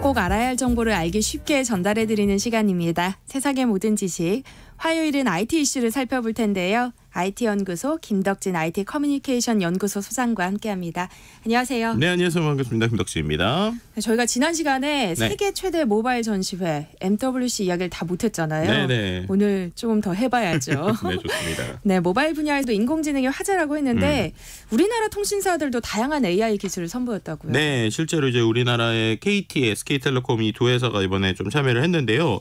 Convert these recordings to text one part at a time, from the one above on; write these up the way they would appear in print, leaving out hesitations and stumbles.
꼭 알아야 할 정보를 알기 쉽게 전달해드리는 시간입니다. 세상의 모든 지식. 화요일은 IT 이슈를 살펴볼 텐데요. IT연구소 김덕진 IT 커뮤니케이션 연구소 소장과 함께합니다. 안녕하세요. 네, 안녕하세요. 반갑습니다. 김덕진입니다. 저희가 지난 시간에 세계 최대 모바일 전시회 MWC 이야기를 다 못했잖아요. 네네. 오늘 조금 더 해봐야죠. 네, 좋습니다. 네, 모바일 분야에도 인공지능이 화제라고 했는데 우리나라 통신사들도 다양한 AI 기술을 선보였다고요. 네, 실제로 이제 우리나라의 KT, SK텔레콤 이 두 회사가 이번에 좀 참여를 했는데요.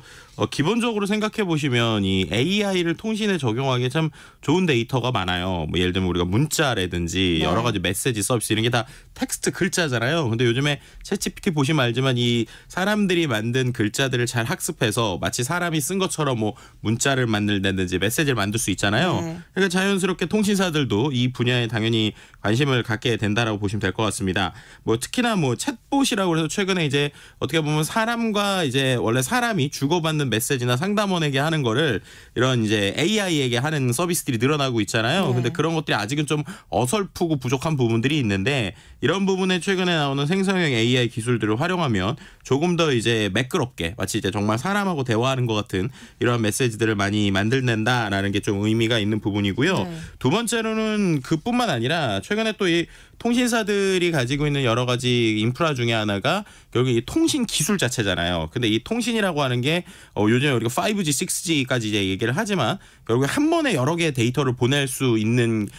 기본적으로 생각해 보시면 이 AI를 통신에 적용하기에 참 좋은 데이터가 많아요. 뭐 예를 들면 우리가 문자라든지 여러 가지 메시지 서비스 이런 게 다 텍스트 글자잖아요. 근데 요즘에 챗GPT 보시면 알지만 이 사람들이 만든 글자들을 잘 학습해서 마치 사람이 쓴 것처럼 뭐 문자를 만들다든지 메시지를 만들 수 있잖아요. 네. 그러니까 자연스럽게 통신사들도 이 분야에 당연히 관심을 갖게 된다라고 보시면 될 것 같습니다. 뭐 특히나 뭐 챗봇이라고 해서 최근에 이제 어떻게 보면 사람과 이제 원래 사람이 주고받는 메시지나 상담원에게 하는 거를 이런 이제 AI에게 하는 서비스들이 늘어나고 있잖아요. 네. 근데 그런 것들이 아직은 좀 어설프고 부족한 부분들이 있는데 이런 부분에 최근에 나오는 생성형 AI 기술들을 활용하면 조금 더 이제 매끄럽게 마치 이제 정말 사람하고 대화하는 것 같은 이러한 메시지들을 많이 만들어낸다라는 게 좀 의미가 있는 부분이고요. 네. 두 번째로는 그뿐만 아니라 최근에 또 이 통신사들이 가지고 있는 여러 가지 인프라 중에 하나가 결국 이 통신 기술 자체잖아요. 근데 이 통신이라고 하는 게 요즘에 우리가 5G, 6G까지 이제 얘기를 하지만 결국에 한 번에 여러 개의 데이터를 보낼 수 있는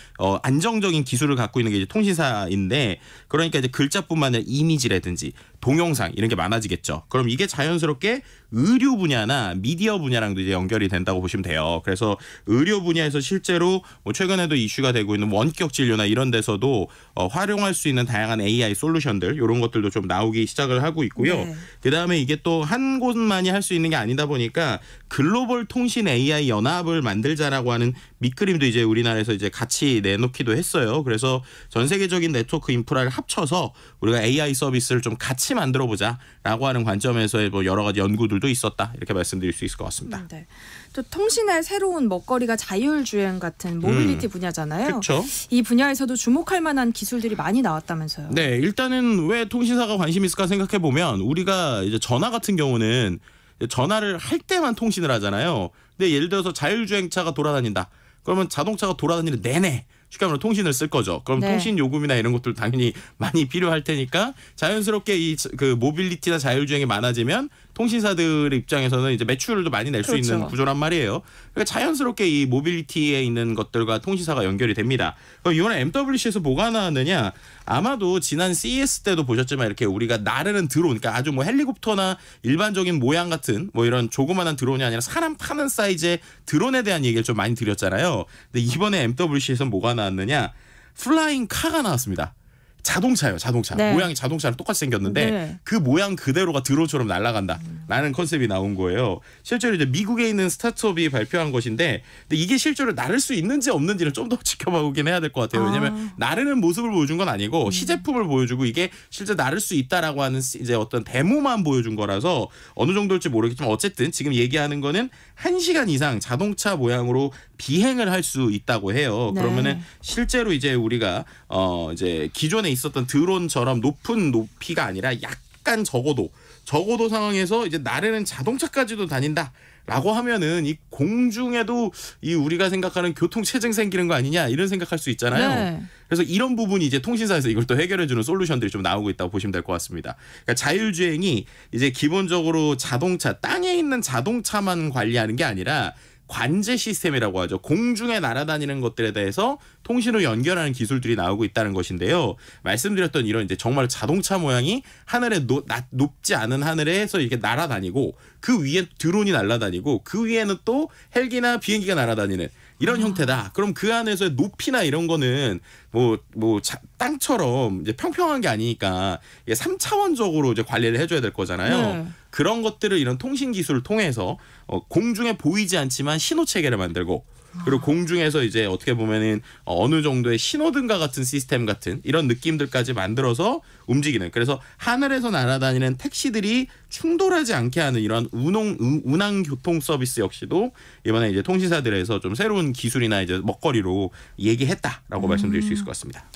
안정적인 기술을 갖고 있는 게 이제 통신사인데 그러니까 이제 글자뿐만 아니라 이미지라든지 동영상 이런 게 많아지겠죠. 그럼 이게 자연스럽게 의료 분야나 미디어 분야랑도 이제 연결이 된다고 보시면 돼요. 그래서 의료 분야에서 실제로 뭐 최근에도 이슈가 되고 있는 원격 진료나 이런 데서도 활용할 수 있는 다양한 AI 솔루션들 이런 것들도 좀 나오기 시작을 하고 있고요. 네. 그다음에 이게 또 한 곳만이 할 수 있는 게 아니다 보니까 글로벌 통신 AI 연합을 만들자라고 하는 밑그림도 이제 우리나라에서 이제 같이 내놓기도 했어요. 그래서 전 세계적인 네트워크 인프라를 합쳐서 우리가 AI 서비스를 좀 같이 만들어 보자라고 하는 관점에서의 뭐 여러 가지 연구들도 있었다. 이렇게 말씀드릴 수 있을 것 같습니다. 네. 또 통신의 새로운 먹거리가 자율주행 같은 모빌리티 분야잖아요. 그렇죠. 이 분야에서도 주목할 만한 기술들이 많이 나왔다면서요. 네, 일단은 왜 통신사가 관심 있을까 생각해 보면 우리가 이제 전화 같은 경우는 전화를 할 때만 통신을 하잖아요. 근데 예를 들어서 자율주행차가 돌아다닌다. 그러면 자동차가 돌아다니는 내내 쉽게 말하면 통신을 쓸 거죠. 그럼 네. 통신 요금이나 이런 것들 당연히 많이 필요할 테니까 자연스럽게 이 그 모빌리티나 자율주행이 많아지면 통신사들의 입장에서는 이제 매출도 많이 낼 수 그렇죠. 있는 구조란 말이에요. 그러니까 자연스럽게 이 모빌리티에 있는 것들과 통신사가 연결이 됩니다. 그럼 이번에 MWC에서 뭐가 나왔느냐? 아마도 지난 CES 때도 보셨지만 이렇게 우리가 나르는 드론, 그러니까 아주 뭐 헬리콥터나 일반적인 모양 같은 뭐 이런 조그만한 드론이 아니라 사람 타는 사이즈의 드론에 대한 얘기를 좀 많이 드렸잖아요. 근데 이번에 MWC에서 뭐가 나왔느냐? 플라잉 카가 나왔습니다. 자동차예요. 자동차. 네. 모양이 자동차랑 똑같이 생겼는데 네. 그 모양 그대로가 드론처럼 날아간다라는 컨셉이 나온 거예요. 실제로 이제 미국에 있는 스타트업이 발표한 것인데 근데 이게 실제로 나를 수 있는지 없는지를 좀 더 지켜보긴 해야 될 것 같아요. 왜냐하면 나르는 모습을 보여준 건 아니고 시제품을 보여주고 이게 실제 나를 수 있다라고 하는 이제 어떤 데모만 보여준 거라서 어느 정도일지 모르겠지만 어쨌든 지금 얘기하는 거는 1시간 이상 자동차 모양으로 비행을 할 수 있다고 해요. 네. 그러면은 실제로 이제 우리가 이제 기존에 있었던 드론처럼 높은 높이가 아니라 약간 적어도 상황에서 이제 나르는 자동차까지도 다닌다라고 하면은 이 공중에도 이 우리가 생각하는 교통 체증 생기는 거 아니냐 이런 생각할 수 있잖아요. 네. 그래서 이런 부분이 이제 통신사에서 이걸 또 해결해주는 솔루션들이 좀 나오고 있다고 보시면 될 것 같습니다. 그러니까 자율주행이 이제 기본적으로 자동차 땅에 있는 자동차만 관리하는 게 아니라 관제 시스템이라고 하죠. 공중에 날아다니는 것들에 대해서 통신으로 연결하는 기술들이 나오고 있다는 것인데요. 말씀드렸던 이런 이제 정말 자동차 모양이 하늘에 높지 않은 하늘에서 이렇게 날아다니고 그 위에 드론이 날아다니고 그 위에는 또 헬기나 비행기가 날아다니는 이런 형태다. 그럼 그 안에서의 높이나 이런 거는 땅처럼 이제 평평한 게 아니니까 이게 3차원적으로 이제 관리를 해줘야 될 거잖아요. 네. 그런 것들을 이런 통신 기술을 통해서 공중에 보이지 않지만 신호 체계를 만들고 그리고 공중에서 이제 어떻게 보면은 어느 정도의 신호등과 같은 시스템 같은 이런 느낌들까지 만들어서 움직이는 그래서 하늘에서 날아다니는 택시들이 충돌하지 않게 하는 이런 운항 교통 서비스 역시도 이번에 이제 통신사들에서 좀 새로운 기술이나 이제 먹거리로 얘기했다라고 말씀드릴 수 있을 것 같습니다.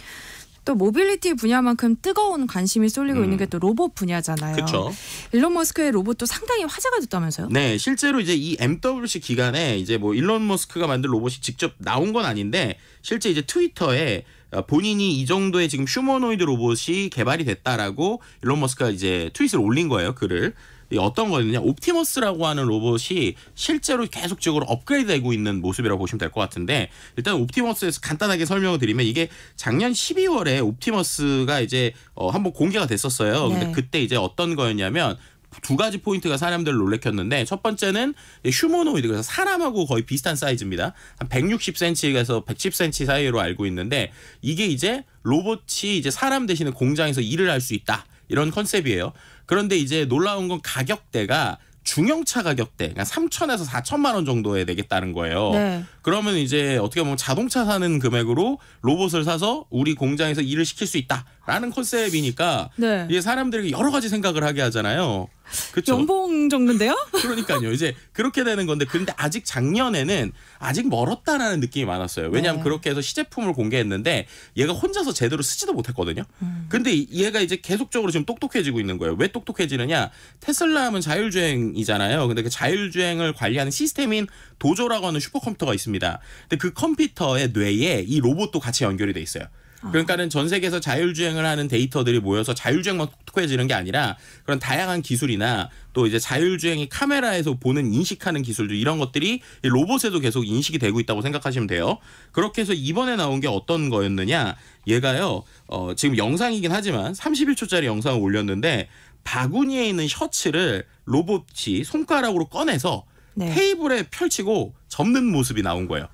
또 모빌리티 분야만큼 뜨거운 관심이 쏠리고 있는 게 또 로봇 분야잖아요. 그렇죠. 일론 머스크의 로봇도 상당히 화제가 됐다면서요? 네, 실제로 이제 이 MWC 기간에 이제 뭐 일론 머스크가 만든 로봇이 직접 나온 건 아닌데 실제 이제 트위터에 본인이 이 정도의 지금 휴머노이드 로봇이 개발이 됐다라고 일론 머스크가 이제 트윗을 올린 거예요, 글을. 어떤 거였냐? 옵티머스라고 하는 로봇이 실제로 계속적으로 업그레이드되고 있는 모습이라고 보시면 될 것 같은데 일단 옵티머스에서 간단하게 설명을 드리면 이게 작년 12월에 옵티머스가 이제 한번 공개가 됐었어요. 근데 그때 이제 어떤 거였냐면 두 가지 포인트가 사람들을 놀래켰는데 첫 번째는 휴머노이드 그래서 사람하고 거의 비슷한 사이즈입니다. 한 160cm에서 110cm 사이로 알고 있는데 이게 이제 로봇이 이제 사람 대신에 공장에서 일을 할 수 있다. 이런 컨셉이에요. 그런데 이제 놀라운 건 가격대가 중형차 가격대, 그러니까 3천에서 4천만 원 정도에 되겠다는 거예요. 네. 그러면 이제 어떻게 보면 자동차 사는 금액으로 로봇을 사서 우리 공장에서 일을 시킬 수 있다라는 컨셉이니까 네. 이게 사람들에게 여러 가지 생각을 하게 하잖아요. 그렇죠? 연봉 정도인데요? 그러니까요. 이제 그렇게 되는 건데 그런데 아직 작년에는 아직 멀었다라는 느낌이 많았어요. 왜냐하면 그렇게 해서 시제품을 공개했는데 얘가 혼자서 제대로 쓰지도 못했거든요. 근데 얘가 이제 계속적으로 지금 똑똑해지고 있는 거예요. 왜 똑똑해지느냐? 테슬라 하면 자율주행이잖아요. 근데 그 자율주행을 관리하는 시스템인 도조라고 하는 슈퍼컴퓨터가 있습니다. 근데 그 컴퓨터의 뇌에 이 로봇도 같이 연결이 돼 있어요. 그러니까는 전 세계에서 자율주행을 하는 데이터들이 모여서 자율주행만 똑똑해지는 게 아니라 그런 다양한 기술이나 또 이제 자율주행이 카메라에서 보는 인식하는 기술들 이런 것들이 로봇에도 계속 인식이 되고 있다고 생각하시면 돼요. 그렇게 해서 이번에 나온 게 어떤 거였느냐? 얘가요. 지금 영상이긴 하지만 31초짜리 영상을 올렸는데 바구니에 있는 셔츠를 로봇이 손가락으로 꺼내서 테이블에 펼치고 접는 모습이 나온 거예요.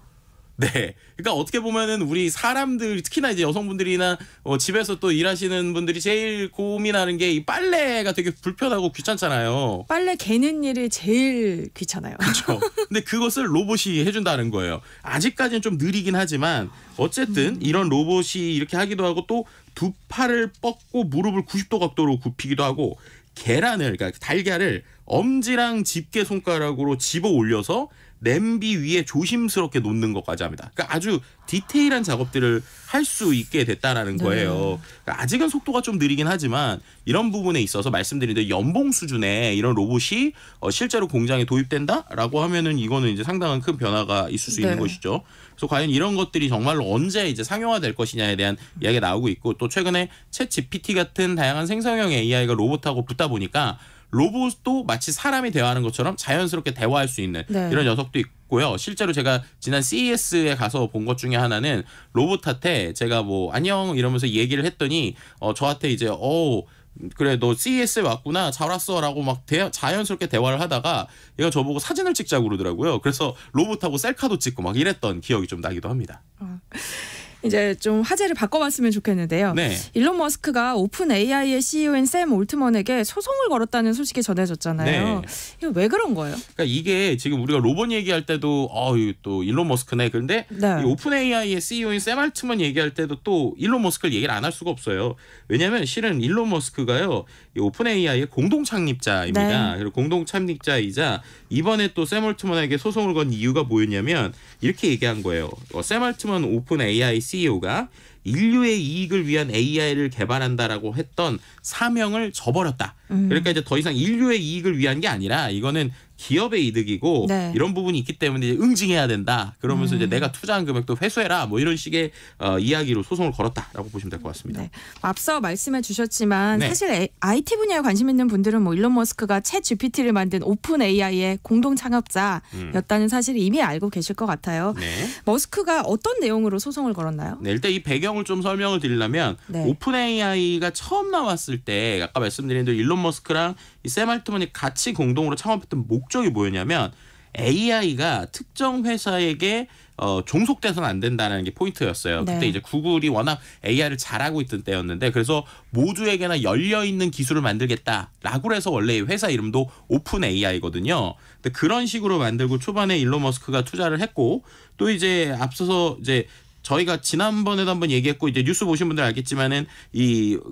네. 그러니까 어떻게 보면은 우리 사람들 특히나 이제 여성분들이나 집에서 또 일하시는 분들이 제일 고민하는 게 이 빨래가 되게 불편하고 귀찮잖아요. 빨래 개는 일이 제일 귀찮아요. 그렇죠. 근데 그것을 로봇이 해준다는 거예요. 아직까지는 좀 느리긴 하지만 어쨌든 이런 로봇이 이렇게 하기도 하고 또 두 팔을 뻗고 무릎을 90도 각도로 굽히기도 하고 계란을 그러니까 달걀을 엄지랑 집게 손가락으로 집어 올려서 냄비 위에 조심스럽게 놓는 것까지 합니다. 그러니까 아주 디테일한 작업들을 할 수 있게 됐다라는 거예요. 그러니까 아직은 속도가 좀 느리긴 하지만 이런 부분에 있어서 말씀드린 대로 연봉 수준의 이런 로봇이 실제로 공장에 도입된다라고 하면은 이거는 이제 상당한 큰 변화가 있을 수 있는 것이죠. 그래서 과연 이런 것들이 정말로 언제 이제 상용화될 것이냐에 대한 이야기가 나오고 있고 또 최근에 챗 GPT 같은 다양한 생성형 AI가 로봇하고 붙다 보니까 로봇도 마치 사람이 대화하는 것처럼 자연스럽게 대화할 수 있는 이런 녀석도 있고요. 실제로 제가 지난 CES에 가서 본 것 중에 하나는 로봇한테 제가 뭐 안녕 이러면서 얘기를 했더니 저한테 이제 그래 너 CES에 왔구나 잘 왔어라고 막 자연스럽게 대화를 하다가 얘가 저보고 사진을 찍자고 그러더라고요. 그래서 로봇하고 셀카도 찍고 막 이랬던 기억이 좀 나기도 합니다. 이제 좀 화제를 바꿔봤으면 좋겠는데요. 일론 머스크가 오픈 AI의 CEO인 샘 올트먼에게 소송을 걸었다는 소식이 전해졌잖아요. 이거 왜 그런 거예요? 그러니까 이게 지금 우리가 로봇 얘기할 때도 또 일론 머스크네. 그런데 이 오픈 AI의 CEO인 샘 올트먼 얘기할 때도 또 일론 머스크를 얘기를 안 할 수가 없어요. 왜냐하면 실은 일론 머스크가요. 이 오픈 AI의 공동 창립자입니다. 그리고 공동 창립자이자 이번에 또 샘 올트먼에게 소송을 건 이유가 뭐였냐면 이렇게 얘기한 거예요. 샘 올트먼 오픈 AI CEO가 인류의 이익을 위한 AI를 개발한다라고 했던 사명을 저버렸다. 그러니까 이제 더 이상 인류의 이익을 위한 게 아니라 이거는 기업의 이득이고 이런 부분이 있기 때문에 이제 응징해야 된다. 그러면서 이제 내가 투자한 금액도 회수해라. 뭐 이런 식의 이야기로 소송을 걸었다라고 보시면 될 것 같습니다. 앞서 말씀해 주셨지만 사실 IT 분야에 관심 있는 분들은 뭐 일론 머스크가 챗 GPT를 만든 오픈 AI의 공동 창업자였다는 사실을 이미 알고 계실 것 같아요. 머스크가 어떤 내용으로 소송을 걸었나요? 일단 이 배경을 좀 설명을 드리려면 오픈 AI가 처음 나왔을 때 아까 말씀드린 대로 일론 머스크랑 이 샘 올트먼이 같이 공동으로 창업했던 목적이 뭐였냐면 AI가 특정 회사에게 종속돼서는 안 된다는 게 포인트였어요. 그때 이제 구글이 워낙 AI를 잘하고 있던 때였는데 그래서 모두에게나 열려있는 기술을 만들겠다라고 해서 원래 회사 이름도 오픈 AI거든요. 근데 그런 식으로 만들고 초반에 일론 머스크가 투자를 했고 또 이제 앞서서 이제 저희가 지난번에도 한번 얘기했고 이제 뉴스 보신 분들 알겠지만은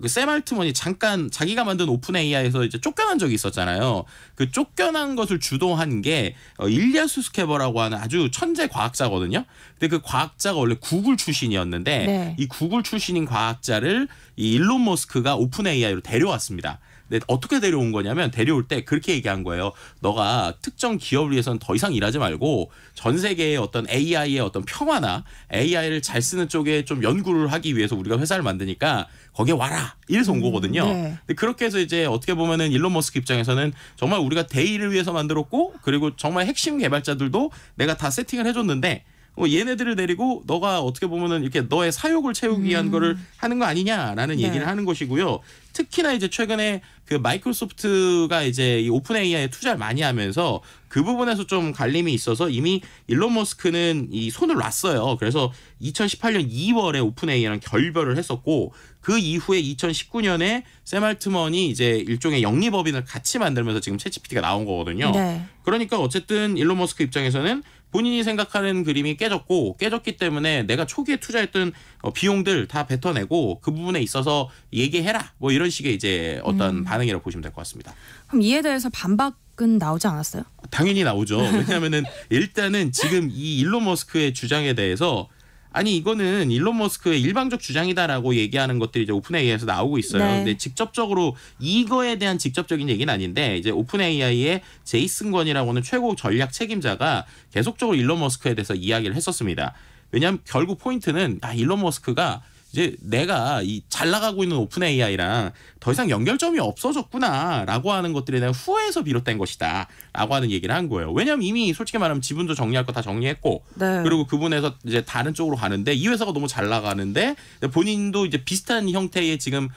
샘 알트먼이 잠깐 자기가 만든 오픈 AI에서 이제 쫓겨난 적이 있었잖아요. 그 쫓겨난 것을 주도한 게 일리아 수스케버라고 하는 아주 천재 과학자거든요. 근데 그 과학자가 원래 구글 출신이었는데 네. 이 구글 출신인 과학자를 이 일론 머스크가 오픈 AI로 데려왔습니다. 근데 어떻게 데려온 거냐면 데려올 때 그렇게 얘기한 거예요. 너가 특정 기업을 위해서는 더 이상 일하지 말고 전 세계의 어떤 AI의 어떤 평화나 AI를 잘 쓰는 쪽에 좀 연구를 하기 위해서 우리가 회사를 만드니까 거기에 와라. 이래서 온 거거든요. 네. 근데 그렇게 해서 이제 어떻게 보면은 일론 머스크 입장에서는 정말 우리가 대의를 위해서 만들었고 그리고 정말 핵심 개발자들도 내가 다 세팅을 해줬는데 얘네들을 데리고 너가 어떻게 보면은 이렇게 너의 사욕을 채우기 위한 거를 하는 거 아니냐라는 네. 얘기를 하는 것이고요. 특히나 이제 최근에 그 마이크로소프트가 이제 이 오픈 AI에 투자를 많이 하면서 그 부분에서 좀 갈림이 있어서 이미 일론 머스크는 이 손을 놨어요. 그래서 2018년 2월에 오픈 AI랑 결별을 했었고 그 이후에 2019년에 샘 알트먼이 이제 일종의 영리법인을 같이 만들면서 지금 챗GPT가 나온 거거든요. 네. 그러니까 어쨌든 일론 머스크 입장에서는 본인이 생각하는 그림이 깨졌기 때문에 내가 초기에 투자했던 비용들 다 뱉어내고 그 부분에 있어서 얘기해라. 뭐 이런 식의 이제 어떤 반응이라고 보시면 될 것 같습니다. 그럼 이에 대해서 반박은 나오지 않았어요? 당연히 나오죠. 왜냐하면은 일단은 지금 이 일론 머스크의 주장에 대해서 아니 이거는 일론 머스크의 일방적 주장이다라고 얘기하는 것들이 이제 오픈 AI에서 나오고 있어요. 네. 근데 직접적으로 이거에 대한 직접적인 얘기는 아닌데 이제 오픈 AI의 제이슨 권이라고 하는 최고 전략 책임자가 계속적으로 일론 머스크에 대해서 이야기를 했었습니다. 왜냐하면 결국 포인트는 일론 머스크가 이제 내가 이 잘 나가고 있는 오픈 AI랑 더 이상 연결점이 없어졌구나라고 하는 것들에 대한 후회에서 비롯된 것이다라고 하는 얘기를 한 거예요. 왜냐하면 이미 솔직히 말하면 지분도 정리할 거 다 정리했고 네. 그리고 그분에서 이제 다른 쪽으로 가는데 이 회사가 너무 잘 나가는데 본인도 이제 비슷한 형태의 지금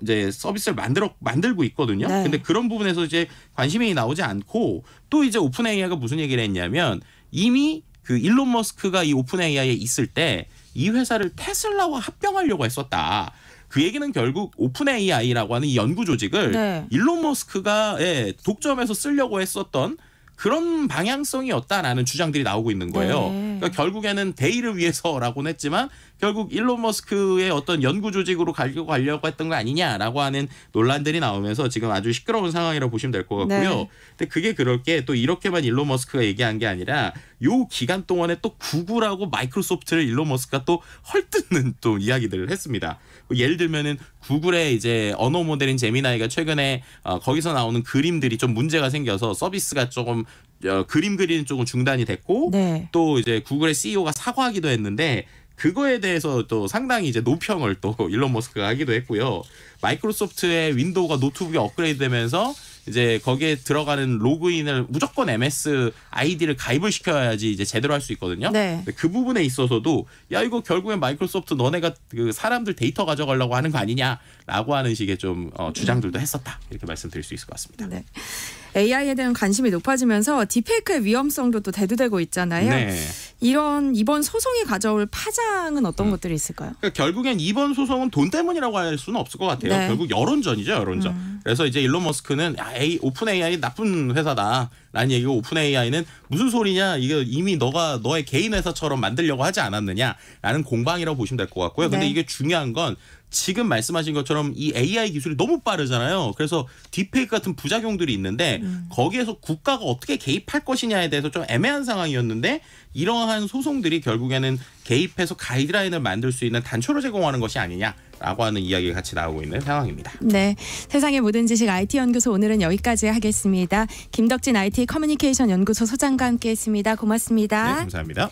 이제 서비스를 만들고 있거든요. 네. 근데 그런 부분에서 이제 관심이 나오지 않고 또 이제 오픈 AI가 무슨 얘기를 했냐면 이미 그 일론 머스크가 이 오픈 AI에 있을 때 이 회사를 테슬라와 합병하려고 했었다. 그 얘기는 결국 오픈 AI라고 하는 이 연구 조직을 네. 일론 머스크가 독점해서 쓰려고 했었던 그런 방향성이었다라는 주장들이 나오고 있는 거예요. 네. 그러니까 결국에는 대의를 위해서라고는 했지만 결국 일론 머스크의 어떤 연구 조직으로 가려고 했던 거 아니냐라고 하는 논란들이 나오면서 지금 아주 시끄러운 상황이라고 보시면 될 것 같고요. 네. 근데 그게 그럴 게 또 이렇게만 일론 머스크가 얘기한 게 아니라 요 기간 동안에 또 구글하고 마이크로소프트를 일론 머스크가 또 헐뜯는 또 이야기들을 했습니다. 예를 들면은 구글의 이제 언어 모델인 제미나이가 최근에 거기서 나오는 그림들이 좀 문제가 생겨서 서비스가 조금 그림 그리는 쪽은 중단이 됐고 네. 또 이제 구글의 CEO가 사과하기도 했는데 그거에 대해서 또 상당히 이제 노평을 또 일론 머스크가 하기도 했고요. 마이크로소프트의 윈도우가 노트북에 업그레이드되면서 이제 거기에 들어가는 로그인을 무조건 MS 아이디를 가입을 시켜야지 이제 제대로 할 수 있거든요. 네. 그 부분에 있어서도 야 이거 결국엔 마이크로소프트 너네가 그 사람들 데이터 가져가려고 하는 거 아니냐라고 하는 식의 좀 주장들도 했었다. 이렇게 말씀드릴 수 있을 것 같습니다. 네. AI에 대한 관심이 높아지면서 딥페이크의 위험성도 또 대두되고 있잖아요. 네. 이번 소송이 가져올 파장은 어떤 것들이 있을까요? 그러니까 결국엔 이번 소송은 돈 때문이라고 할 수는 없을 것 같아요. 네. 결국 여론전이죠, 여론전. 그래서 이제 일론 머스크는 오픈 AI 나쁜 회사다라는 얘기고 오픈 AI는 무슨 소리냐, 이거 이미 너의 개인 회사처럼 만들려고 하지 않았느냐라는 공방이라고 보시면 될 것 같고요. 근데 네. 이게 중요한 건 지금 말씀하신 것처럼 이 AI 기술이 너무 빠르잖아요. 그래서 딥페이크 같은 부작용들이 있는데 거기에서 국가가 어떻게 개입할 것이냐에 대해서 좀 애매한 상황이었는데 이러한 소송들이 결국에는 개입해서 가이드라인을 만들 수 있는 단초를 제공하는 것이 아니냐라고 하는 이야기가 같이 나오고 있는 상황입니다. 네, 세상의 모든 지식 IT 연구소 오늘은 여기까지 하겠습니다. 김덕진 IT 커뮤니케이션 연구소 소장과 함께했습니다. 고맙습니다. 네, 감사합니다.